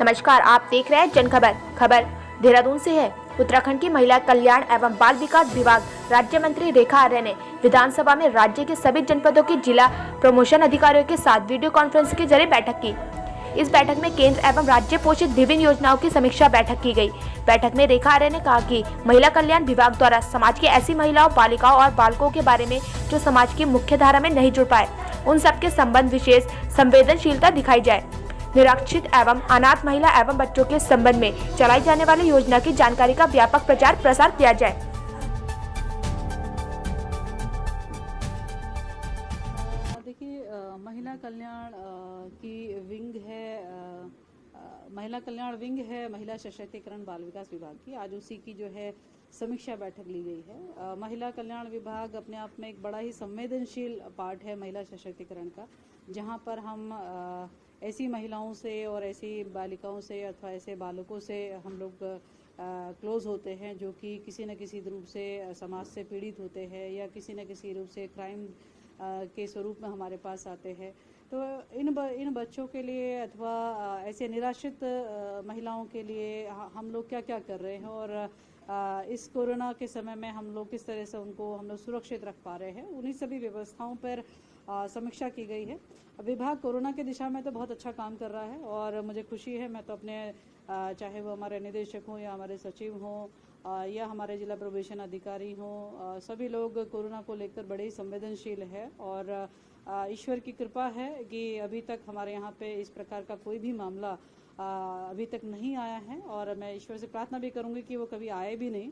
नमस्कार, आप देख रहे हैं जनखबर। खबर देहरादून से है। उत्तराखंड की महिला कल्याण एवं बाल विकास विभाग राज्य मंत्री रेखा आर्य ने विधानसभा में राज्य के सभी जनपदों के जिला प्रमोशन अधिकारियों के साथ वीडियो कॉन्फ्रेंस के जरिए बैठक की। इस बैठक में केंद्र एवं राज्य पोषित विभिन्न योजनाओं की समीक्षा बैठक की गई। बैठक में रेखा आर्य ने कहा कि महिला कल्याण विभाग द्वारा समाज की ऐसी महिलाओं, बालिकाओं और बालकों के बारे में जो समाज की मुख्य धारा में नहीं जुड़ पाए, उन सबके संबंध विशेष संवेदनशीलता दिखाई जाए। निरक्षित एवं अनाथ महिला एवं बच्चों के संबंध में चलाई जाने वाली योजना की जानकारी का व्यापक प्रचार प्रसार किया जाए। देखिए, महिला कल्याण की विंग है, महिला कल्याण विंग है महिला सशक्तिकरण बाल विकास विभाग की। आज उसी की जो है समीक्षा बैठक ली गई है। महिला कल्याण विभाग अपने आप में एक बड़ा ही संवेदनशील पार्ट है महिला सशक्तिकरण का, जहां पर हम ऐसी महिलाओं से और ऐसी बालिकाओं से अथवा ऐसे बालकों से हम लोग क्लोज होते हैं जो कि किसी न किसी रूप से समाज से पीड़ित होते हैं या किसी न किसी रूप से क्राइम के स्वरूप में हमारे पास आते हैं। तो इन बच्चों के लिए अथवा ऐसे निराश्रित महिलाओं के लिए हम लोग क्या क्या कर रहे हैं और इस कोरोना के समय में हम लोग किस तरह से उनको हम लोग सुरक्षित रख पा रहे हैं, उन्हीं सभी व्यवस्थाओं पर समीक्षा की गई है। विभाग कोरोना के दिशा में तो बहुत अच्छा काम कर रहा है और मुझे खुशी है। मैं तो अपने चाहे वो हमारे निदेशक हों या हमारे सचिव हों या हमारे जिला प्रोबेशन अधिकारी हों, सभी लोग कोरोना को लेकर बड़े ही संवेदनशील है और ईश्वर की कृपा है कि अभी तक हमारे यहाँ पे इस प्रकार का कोई भी मामला अभी तक नहीं आया है और मैं ईश्वर से प्रार्थना भी करूँगी कि वो कभी आए भी नहीं।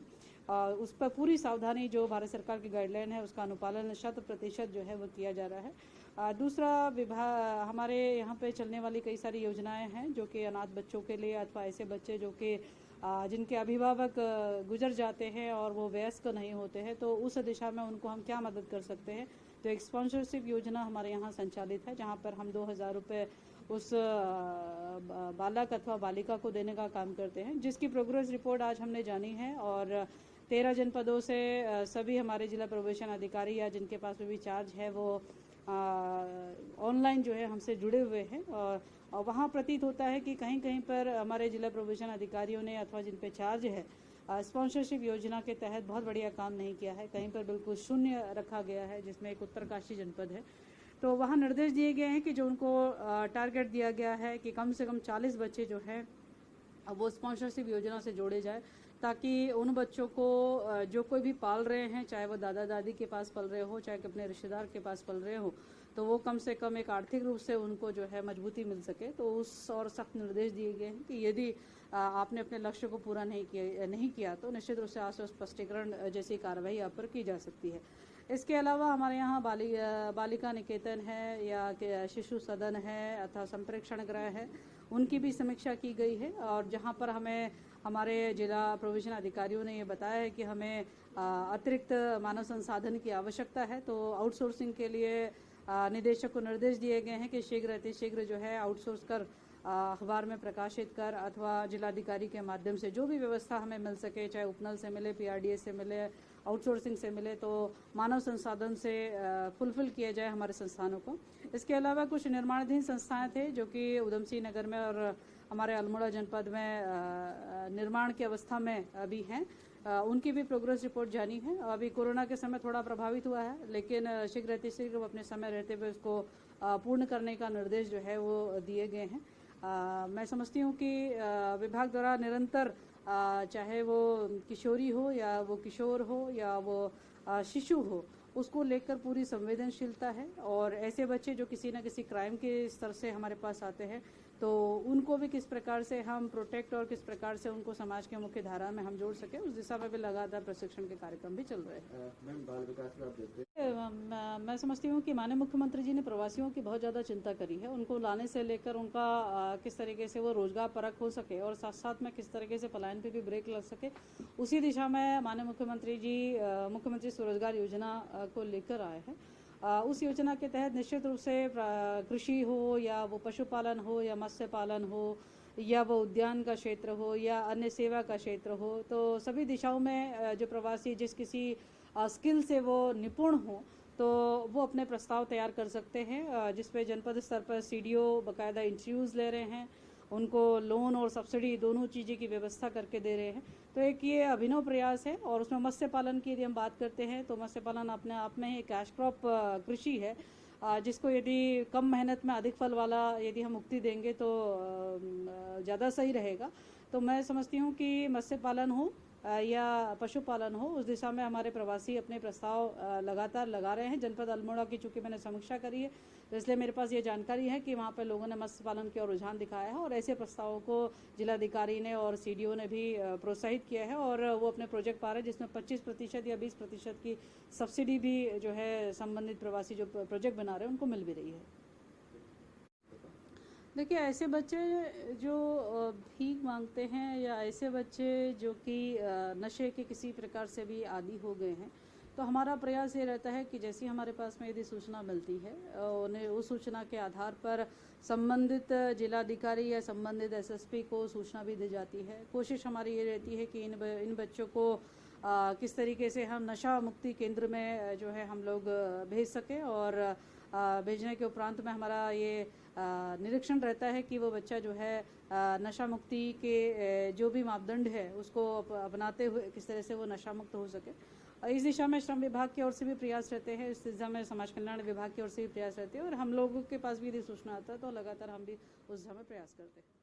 उस पर पूरी सावधानी जो भारत सरकार की गाइडलाइन है उसका अनुपालन 100% जो है वो किया जा रहा है। दूसरा विभाग, हमारे यहाँ पे चलने वाली कई सारी योजनाएं हैं जो कि अनाथ बच्चों के लिए अथवा ऐसे बच्चे जो कि जिनके अभिभावक गुजर जाते हैं और वो वयस्क नहीं होते हैं, तो उस दिशा में उनको हम क्या मदद कर सकते हैं। तो एक स्पॉन्सरशिप योजना हमारे यहाँ संचालित है जहाँ पर हम 2000 रुपये उस बालक अथवा बालिका को देने का काम करते हैं, जिसकी प्रोग्रेस रिपोर्ट आज हमने जानी है और 13 जनपदों से सभी हमारे जिला प्रोबेशन अधिकारी या जिनके पास भी चार्ज है वो ऑनलाइन जो है हमसे जुड़े हुए हैं और वहाँ प्रतीत होता है कि कहीं कहीं पर हमारे जिला प्रोबेशन अधिकारियों ने अथवा जिन पे चार्ज है स्पॉन्सरशिप योजना के तहत बहुत बढ़िया काम नहीं किया है। कहीं पर बिल्कुल शून्य रखा गया है, जिसमें एक उत्तरकाशी जनपद है। तो वहाँ निर्देश दिए गए हैं कि जो उनको टारगेट दिया गया है कि कम से कम 40 बच्चे जो हैं वो स्पॉन्सरशिप योजना से जोड़े जाए, ताकि उन बच्चों को जो कोई भी पाल रहे हैं, चाहे वो दादा दादी के पास पल रहे हो, चाहे अपने रिश्तेदार के पास पल रहे हो, तो वो कम से कम एक आर्थिक रूप से उनको जो है मजबूती मिल सके। तो उस और सख्त निर्देश दिए गए हैं कि यदि आपने अपने लक्ष्य को पूरा नहीं किया तो निश्चित रूप से आश्वासन स्पष्टीकरण जैसी कार्रवाई आप पर की जा सकती है। इसके अलावा हमारे यहाँ बालिका निकेतन है या शिशु सदन है अथवा संप्रेक्षण गृह है, उनकी भी समीक्षा की गई है और जहाँ पर हमें हमारे जिला प्रोविजन अधिकारियों ने ये बताया है कि हमें अतिरिक्त मानव संसाधन की आवश्यकता है। तो आउटसोर्सिंग के लिए निदेशक को निर्देश दिए गए हैं कि शीघ्र जो है आउटसोर्स कर अखबार में प्रकाशित कर अथवा जिलाधिकारी के माध्यम से जो भी व्यवस्था हमें मिल सके, चाहे उपनल से मिले, PRDS से मिले, आउटसोर्सिंग से मिले, तो मानव संसाधन से फुलफिल किया जाए हमारे संस्थानों को। इसके अलावा कुछ निर्माणाधीन संस्थाएं थे जो कि उधम सिंह नगर में और हमारे अल्मोड़ा जनपद में निर्माण की अवस्था में अभी हैं, उनकी भी प्रोग्रेस रिपोर्ट जानी है। अभी कोरोना के समय थोड़ा प्रभावित हुआ है, लेकिन शीघ्र अपने समय रहते हुए उसको पूर्ण करने का निर्देश जो है वो दिए गए हैं। मैं समझती हूँ कि विभाग द्वारा निरंतर चाहे वो किशोरी हो या वो किशोर हो या वो शिशु हो, उसको लेकर पूरी संवेदनशीलता है और ऐसे बच्चे जो किसी न किसी क्राइम के स्तर से हमारे पास आते हैं तो उनको भी किस प्रकार से हम प्रोटेक्ट और किस प्रकार से उनको समाज के मुख्य धारा में हम जोड़ सके, उस दिशा में भी लगातार प्रशिक्षण के कार्यक्रम भी चल रहे हैं। मैम, बाल विकास में आप देखते हैं, मैं समझती हूँ कि माननीय मुख्यमंत्री जी ने प्रवासियों की बहुत ज़्यादा चिंता करी है। उनको लाने से लेकर उनका किस तरीके से वो रोजगार परक हो सके और साथ साथ में किस तरीके से पलायन पे भी ब्रेक लग सके, उसी दिशा में माननीय मुख्यमंत्री जी मुख्यमंत्री स्वरोजगार योजना को लेकर आए हैं। उस योजना के तहत निश्चित रूप से कृषि हो या वो पशुपालन हो या मत्स्य पालन हो या वो उद्यान का क्षेत्र हो या अन्य सेवा का क्षेत्र हो, तो सभी दिशाओं में जो प्रवासी जिस किसी स्किल से वो निपुण हो तो वो अपने प्रस्ताव तैयार कर सकते हैं, जिस पे जनपद स्तर पर CDO बाकायदा इंटरव्यूज़ ले रहे हैं उनको लोन और सब्सिडी दोनों चीज़ें की व्यवस्था करके दे रहे हैं। तो एक ये अभिनव प्रयास है। और उसमें मत्स्य पालन की यदि हम बात करते हैं तो मत्स्य पालन अपने आप में ही कैश क्रॉप कृषि है, जिसको यदि कम मेहनत में अधिक फल वाला यदि हम मुक्ति देंगे तो ज़्यादा सही रहेगा। तो मैं समझती हूँ कि मत्स्य पालन हो या पशुपालन हो, उस दिशा में हमारे प्रवासी अपने प्रस्ताव लगातार लगा रहे हैं। जनपद अल्मोड़ा की चूँकि मैंने समीक्षा करी है तो इसलिए मेरे पास ये जानकारी है कि वहाँ पर लोगों ने मत्स्य पालन की ओर रुझान दिखाया है और ऐसे प्रस्तावों को जिलाधिकारी ने और CDO ने भी प्रोत्साहित किया है और वो अपने प्रोजेक्ट पा रहे हैं जिसमें 25% या 20% की सब्सिडी भी जो है संबंधित प्रवासी जो प्रोजेक्ट बना रहे हैं उनको मिल भी रही है। देखिए, ऐसे बच्चे जो भीख मांगते हैं या ऐसे बच्चे जो कि नशे के किसी प्रकार से भी आदी हो गए हैं, तो हमारा प्रयास ये रहता है कि जैसी हमारे पास में यदि सूचना मिलती है उन्हें उस सूचना के आधार पर संबंधित जिलाधिकारी या संबंधित SSP को सूचना भी दी जाती है। कोशिश हमारी ये रहती है कि इन बच्चों को किस तरीके से हम नशा मुक्ति केंद्र में जो है हम लोग भेज सकें और भेजने के उपरांत में हमारा ये निरीक्षण रहता है कि वो बच्चा जो है नशा मुक्ति के जो भी मापदंड है उसको अपनाते हुए किस तरह से वो नशा मुक्त हो सके। इस दिशा में श्रम विभाग की ओर से भी प्रयास रहते हैं, इस दिशा में समाज कल्याण विभाग की ओर से भी प्रयास रहते हैं और हम लोगों के पास भी यदि सूचना आता है तो लगातार हम भी उस दिशा में प्रयास करते हैं।